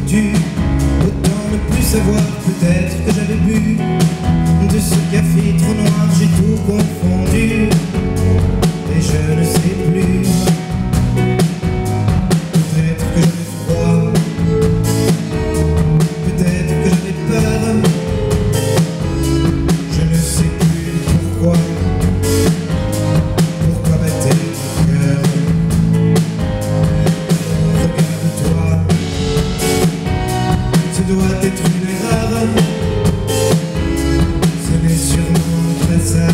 foutu. Autant ne plus savoir, peut-être que j'avais bu de ce café trop noir, j'ai tout confondu et je ne sais plus. Peut-être que j'avais froid, peut-être que j'avais peur, je ne sais plus pourquoi battait mon cœur. Regarde-toi, ce doit être une erreur, ce n'est sûrement pas ça.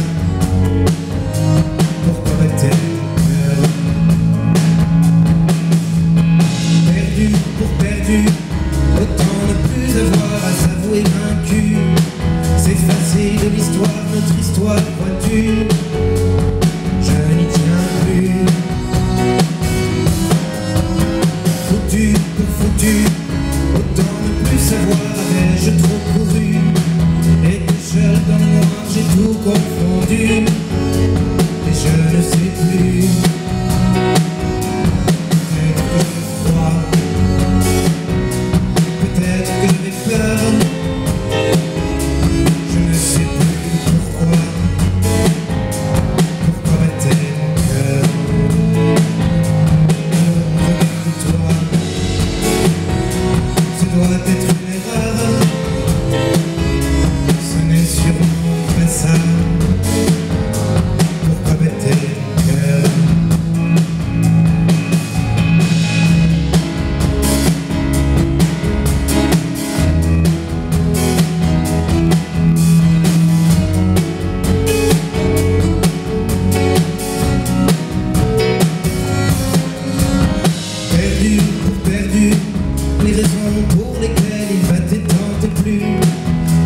Pourquoi battait mon cœur? Perdu pour perdu, autant ne plus avoir à s'avouer vaincu. S'effacer de l'histoire, notre histoire, vois-tu, je n'y tiens plus. Foutu pour foutu, autant ne plus savoir, avais-je trop couru? Était seul dans le noir, j'ai tout confondu et je ne sais plus. Peut-être que j'avais froid, peut-être que j'avais peur, je ne sais plus pourquoi battait mon cœur. Regarde-toi, ce doit être une erreur, ce n'est sûrement pas ça. Pourquoi battait mon cœur? Perdu pour perdu, les raisons pour lesquelles il battait tant et plus.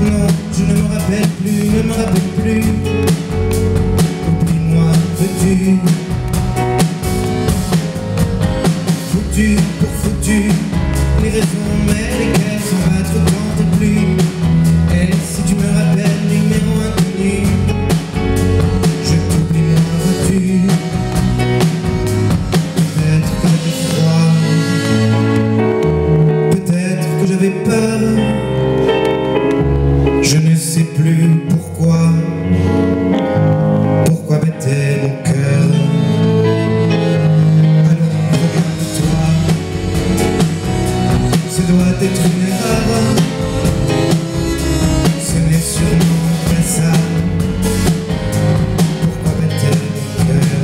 Non, je ne me rappelle plus, ne me rappelle plus. Oublie-moi, veux-tu? Foutu pour foutu, les raisons mais lesquelles s'en battre tant et plus. Et si tu me rappelles, numéro inconnu, je t'oublie, moi, veux-tu? Peut-être que j'avais froid, peut-être que j'avais peur, je ne sais plus pourquoi battait mon cœur. Allons, regarde-toi, ce doit être une erreur, ce n'est sûrement pas ça. Pourquoi battait mon cœur?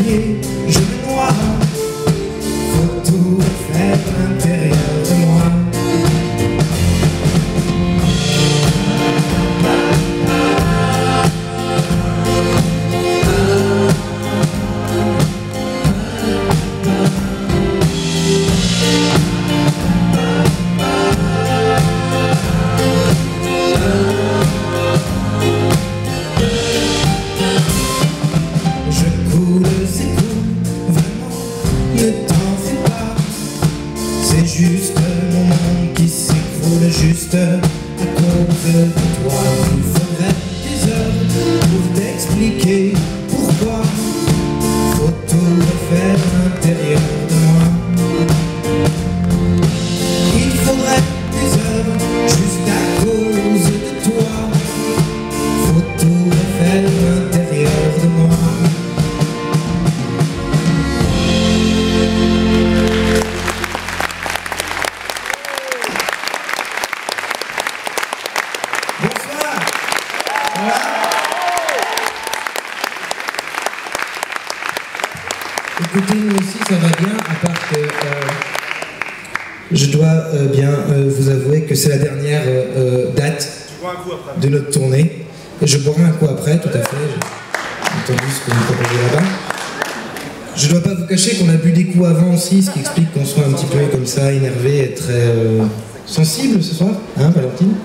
pieds, je me noie. Faut tout refaire à l'intérieur de moi. Juste mon monde qui s'écroule juste à cause de toi. Il faudrait des heures pour t'expliquer pourquoi. Faut tout refaire à l'intérieur de moi. Il faudrait des heures juste à cause de toi. Faut tout refaire à l'intérieur de moi. Écoutez, nous aussi ça va bien, à part que je dois bien vous avouer que c'est la dernière date de notre tournée. Et je boirai un coup après, tout à fait. J'ai entendu ce que vous proposez là-bas. Je dois pas vous cacher qu'on a bu des coups avant aussi, ce qui explique qu'on soit un petit peu comme ça, énervé et très sensible ce soir, hein Valentine?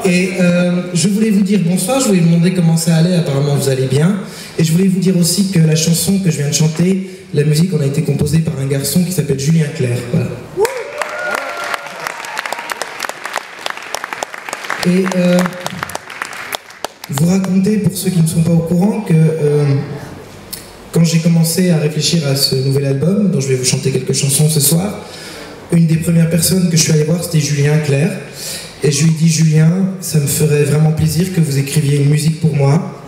Et je voulais vous dire bonsoir, je voulais vous demander comment ça allait, apparemment vous allez bien. Et je voulais vous dire aussi que la chanson que je viens de chanter, la musique en a été composée par un garçon qui s'appelle Julien Clerc. Voilà. Et vous raconter, pour ceux qui ne sont pas au courant, que quand j'ai commencé à réfléchir à ce nouvel album, dont je vais vous chanter quelques chansons ce soir, une des premières personnes que je suis allé voir, c'était Julien Clerc. Et je lui ai dit, Julien, ça me ferait vraiment plaisir que vous écriviez une musique pour moi.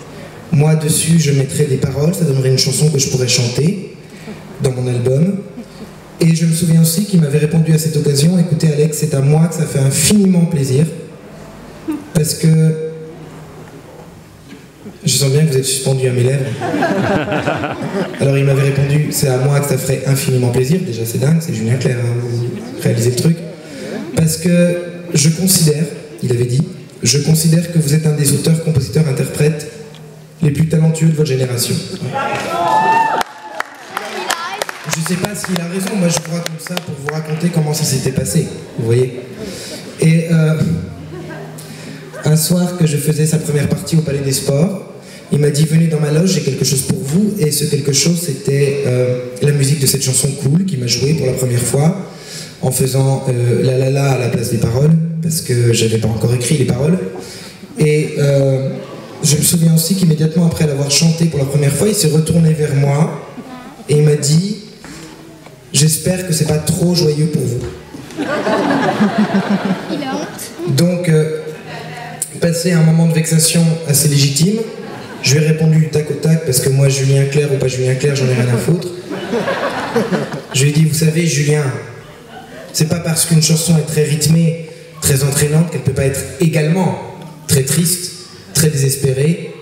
Moi, dessus, je mettrais des paroles, ça donnerait une chanson que je pourrais chanter dans mon album. Et je me souviens aussi qu'il m'avait répondu à cette occasion, écoutez Alex, c'est à moi que ça fait infiniment plaisir. Parce que je sens bien que vous êtes suspendu à mes lèvres. Alors il m'avait répondu, c'est à moi que ça ferait infiniment plaisir. Déjà c'est dingue, c'est Julien Clerc, hein, vous réalisez le truc. Parce que je considère, il avait dit, je considère que vous êtes un des auteurs, compositeurs, interprètes les plus talentueux de votre génération. Je sais pas s'il a raison, moi je vous raconte ça pour vous raconter comment ça s'était passé, vous voyez. Et un soir que je faisais sa première partie au Palais des Sports, il m'a dit venez dans ma loge, j'ai quelque chose pour vous. Et ce quelque chose c'était la musique de cette chanson Cool qui m'a joué pour la première fois en faisant la la la à la place des paroles parce que j'avais pas encore écrit les paroles. Et je me souviens aussi qu'immédiatement après l'avoir chanté pour la première fois, il s'est retourné vers moi et il m'a dit j'espère que c'est pas trop joyeux pour vous. Il a honte. Donc passé un moment de vexation assez légitime, je lui ai répondu du tac au tac parce que moi Julien Clerc ou pas Julien Clerc j'en ai rien à foutre. Je lui ai dit vous savez Julien, c'est pas parce qu'une chanson est très rythmée, très entraînante qu'elle peut pas être également très triste, très désespérée.